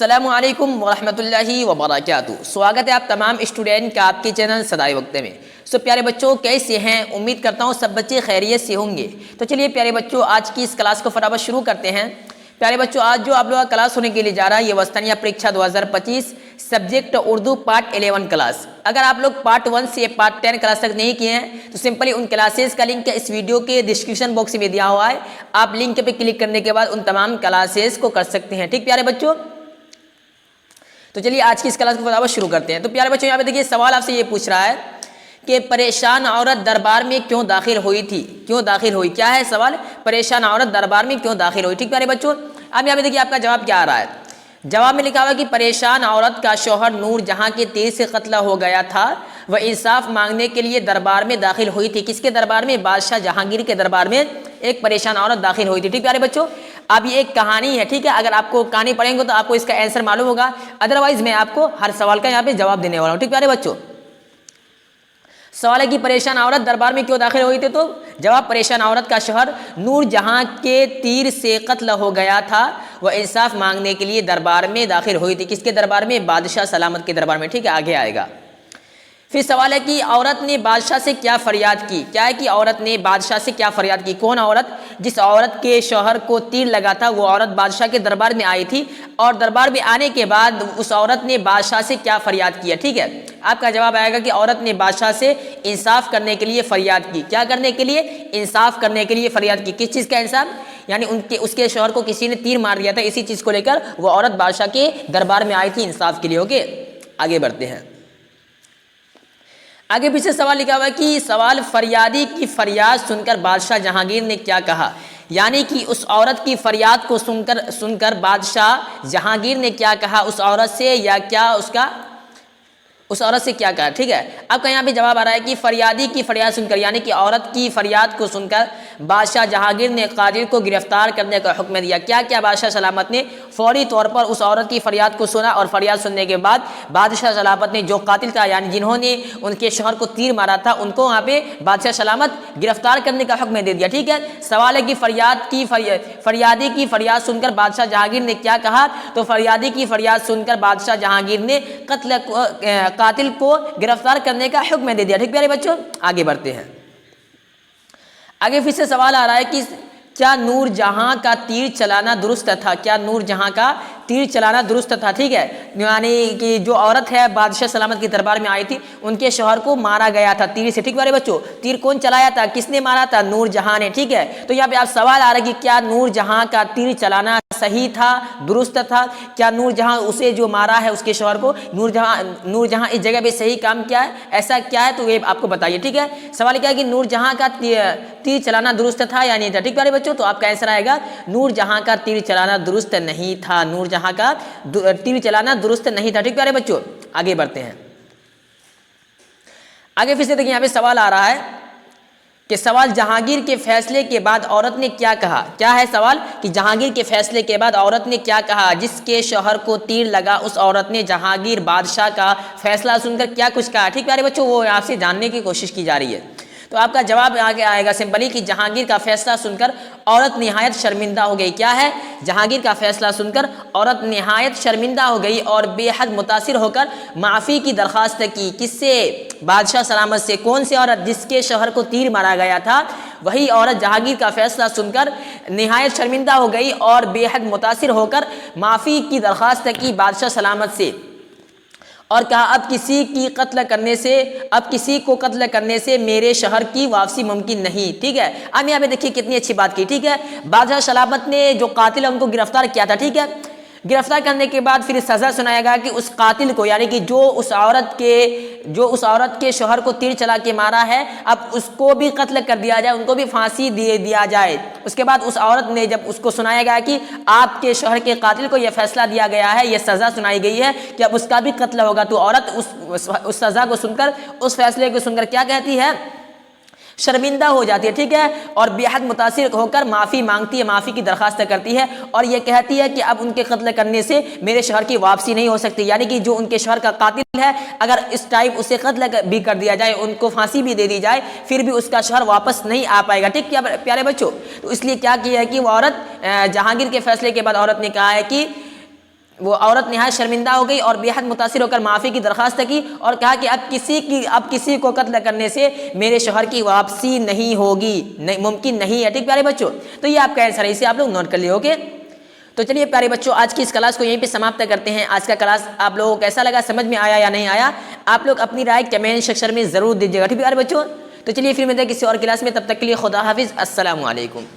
अस्सलामुअलैकुम वरहमतुल्लाहि वबरकातुहू। स्वागत है आप तमाम स्टूडेंट का आपके चैनल सदाए वक्त में। सो प्यारे बच्चों, कैसे हैं? उम्मीद करता हूँ सब बच्चे खैरियत से होंगे। तो चलिए प्यारे बच्चों, आज की इस क्लास को फटाफट शुरू करते हैं। प्यारे बच्चों, आज जो आप लोगों का क्लास होने के लिए जा रहा है ये वस्तानिया परीक्षा 2025 सब्जेक्ट उर्दू पार्ट 11 क्लास। अगर आप लोग पार्ट 1 से पार्ट 10 क्लास तक नहीं किए हैं तो सिंपली उन क्लासेस का लिंक इस वीडियो के डिस्क्रिप्शन बॉक्स में दिया हुआ है। आप लिंक पे क्लिक करने के बाद उन तमाम क्लासेस को कर सकते हैं। ठीक प्यारे बच्चों, तो चलिए आज की इस क्लास को फटाफट शुरू करते हैं। तो प्यारे बच्चों, यहाँ पे देखिए सवाल आपसे ये पूछ रहा है कि परेशान औरत दरबार में क्यों दाखिल हुई थी? क्यों दाखिल हुई? क्या है सवाल? परेशान औरत दरबार में क्यों दाखिल हुई? ठीक प्यारे बच्चों, अब यहाँ पे देखिए आपका जवाब क्या आ रहा है। जवाब में लिखा हुआ कि परेशान औरत का शौहर नूर जहां के तीर से कत्ल हो गया था, वह इंसाफ मांगने के लिए दरबार में दाखिल हुई थी। किसके दरबार में? बादशाह जहांगीर के दरबार में एक परेशान औरत दाखिल हुई थी। ठीक प्यारे बच्चों, अब ये एक कहानी है। ठीक है, अगर आपको कहानी पढ़ेंगे तो आपको इसका आंसर मालूम होगा, अदरवाइज मैं आपको हर सवाल का यहाँ पे जवाब देने वाला हूँ। ठीक प्यारे बच्चों, सवाल है कि परेशान औरत दरबार में क्यों दाखिल हुई थी? तो जवाब, परेशान औरत का शौहर नूर जहां के तीर से कत्ल हो गया था, वह इंसाफ मांगने के लिए दरबार में दाखिल हुई थी। किसके दरबार में? बादशाह सलामत के दरबार में। ठीक है, आगे आएगा। फिर सवाल है कि औरत ने बादशाह से क्या फरियाद की? क्या है कि औरत ने बादशाह से क्या फरियाद की? कौन औरत? जिस औरत के शौहर को तीर लगा था वो औरत बादशाह के दरबार में आई थी, और दरबार में आने के बाद उस औरत ने बादशाह से क्या फरियाद किया? ठीक है, आपका जवाब आएगा कि औरत ने बादशाह से इंसाफ करने के लिए फरियाद की। क्या करने के लिए? इंसाफ करने के लिए फरियाद की। किस चीज़ का इंसाफ? यानी उसके शौहर को किसी ने तीर मार दिया था, इसी चीज़ को लेकर वो औरत बादशाह के दरबार में आई थी इंसाफ के लिए। ओके, आगे बढ़ते हैं। आगे पीछे सवाल लिखा हुआ है कि सवाल, फरियादी की फरियाद सुनकर बादशाह जहांगीर ने क्या कहा? यानी कि उस औरत की फरियाद को सुनकर बादशाह जहांगीर ने क्या कहा उस औरत से, या क्या उस औरत से क्या कहा? ठीक है, आपका यहाँ पे जवाब आ रहा है कि फरियादी की फरियाद सुनकर, यानी कि औरत की फरियाद को सुनकर बादशाह जहांगीर ने कातिल को गिरफ्तार करने का हुक्म दिया। क्या क्या? बादशाह सलामत ने फौरी तौर पर उस औरत की फरियाद को सुना, और फरियाद सुनने के बाद बादशाह सलामत ने जो कातिल था, यानी जिन्होंने उनके शौहर को तीर मारा था, उनको वहाँ पे बादशाह सलामत गिरफ्तार करने का हुक्म दे दिया। ठीक है, सवाल है कि फरियादी की फरियाद सुनकर बादशाह जहांगीर ने क्या कहा? तो फरियादी की फरियाद सुनकर बादशाह जहांगीर ने कातिल को गिरफ्तार करने का हुक्म दे दिया। ठीक प्यारे बच्चों, आगे बढ़ते हैं। आगे फिर से सवाल आ रहा है कि क्या नूर जहां का तीर चलाना दुरुस्त था? क्या नूर जहां का तीर चलाना दुरुस्त था? ठीक है, यानी कि जो औरत है बादशाह सलामत के दरबार में आई थी, उनके शौहर को मारा गया था तीर से। ठीक प्यारे बच्चों, तीर कौन चलाया था? किसने मारा था? नूर जहां ने। ठीक है, तो यहाँ पे आप सवाल आ रहा है कि क्या नूर जहां का तीर चलाना सही था, दुरुस्त था? क्या नूर जहां उसे जो मारा है उसके शौहर को, नूर जहां इस जगह पे सही काम किया है? ऐसा क्या है तो ये आपको बताइए। ठीक है, सवाल क्या है कि नूर जहां का तीर चलाना दुरुस्त था या नहीं था? ठीक प्यारे बच्चों, तो आपका आंसर आएगा नूर जहां का तीर चलाना दुरुस्त नहीं था। नूर जहां का तीर चलाना दुरुस्त नहीं था। ठीक प्यारे बच्चों, आगे बढ़ते हैं। आगे फिर से देखिए यहाँ पे सवाल आ रहा है कि सवाल, जहांगीर के फैसले के बाद औरत ने क्या कहा? क्या है सवाल कि जहांगीर के फैसले के बाद औरत ने क्या कहा? जिसके शौहर को तीर लगा उस औरत ने जहांगीर बादशाह का फैसला सुनकर क्या कुछ कहा? ठीक प्यारे बच्चों, वो आपसे जानने की कोशिश की जा रही है। तो आपका जवाब आगे आएगा सिंपली कि जहांगीर का फैसला सुनकर औरत निहायत शर्मिंदा हो गई। क्या है? जहांगीर का फैसला सुनकर औरत निहायत शर्मिंदा हो गई और बेहद मुतासिर होकर माफ़ी की दरख्वास्त की। किससे? बादशाह सलामत से। कौन सी औरत? जिसके शौहर को तीर मारा गया था, वही औरत जहांगीर का फैसला सुनकर निहायत शर्मिंदा हो गई और बेहद मुतासिर होकर माफ़ी की दरख्वास्त की बादशाह सलामत से, और कहा अब किसी को कत्ल करने से मेरे शहर की वापसी मुमकिन नहीं। ठीक है, अब यहाँ पे देखिए कितनी अच्छी बात की। ठीक है, बादशाह सलामत ने जो कातिल है उनको गिरफ्तार किया था। ठीक है, गिरफ्तार करने के बाद फिर सज़ा सुनाया गया कि उस कातिल को, यानी कि जो उस औरत के शौहर को तीर चला के मारा है, अब उसको भी कत्ल कर दिया जाए, उनको भी फांसी दे दिया जाए। उसके बाद उस औरत ने, जब उसको सुनाया गया कि आपके शौहर के कातिल को यह फैसला दिया गया है, यह सज़ा सुनाई गई है कि अब उसका भी कत्ल होगा, तो औरत उस सज़ा को सुनकर, उस फैसले को सुनकर क्या कहती है? शर्मिंदा हो जाती है। ठीक है, और बेहद मुतासिर होकर माफ़ी मांगती है, माफ़ी की दरख्वास्त करती है, और ये कहती है कि अब उनके कत्ल करने से मेरे शहर की वापसी नहीं हो सकती। यानी कि जो उनके शहर का कातिल है, अगर इस टाइम उसे कत्ल भी कर दिया जाए, उनको फांसी भी दे दी जाए, फिर भी उसका शहर वापस नहीं आ पाएगा। ठीक क्या प्यारे बच्चों, तो इसलिए क्या किया है कि वो औरत, जहांगीर के फैसले के बाद औरत ने कहा है कि वो औरत नहायत शर्मिंदा हो गई और बेहद मुतासिर होकर माफ़ी की दरख्वास्त की और कहा कि अब किसी को कत्ल करने से मेरे शोहर की वापसी नहीं होगी, नहीं मुमकिन नहीं है। ठीक प्यारे बच्चों, तो ये आपका आंसर है, इसे आप लोग नोट कर लिए। ओके, तो चलिए प्यारे बच्चों, आज की इस क्लास को यहीं पे समाप्त करते हैं। आज का क्लास आप लोगों को कैसा लगा, समझ में आया या नहीं आया, आप लोग अपनी राय कमेंट सेक्शन में ज़रूर दीजिएगा। ठीक प्यारे बच्चों, तो चलिए फिर मिलते हैं किसी और क्लास में, तब तक के लिए खुदा हाफिज़, अस्सलामु अलैकुम।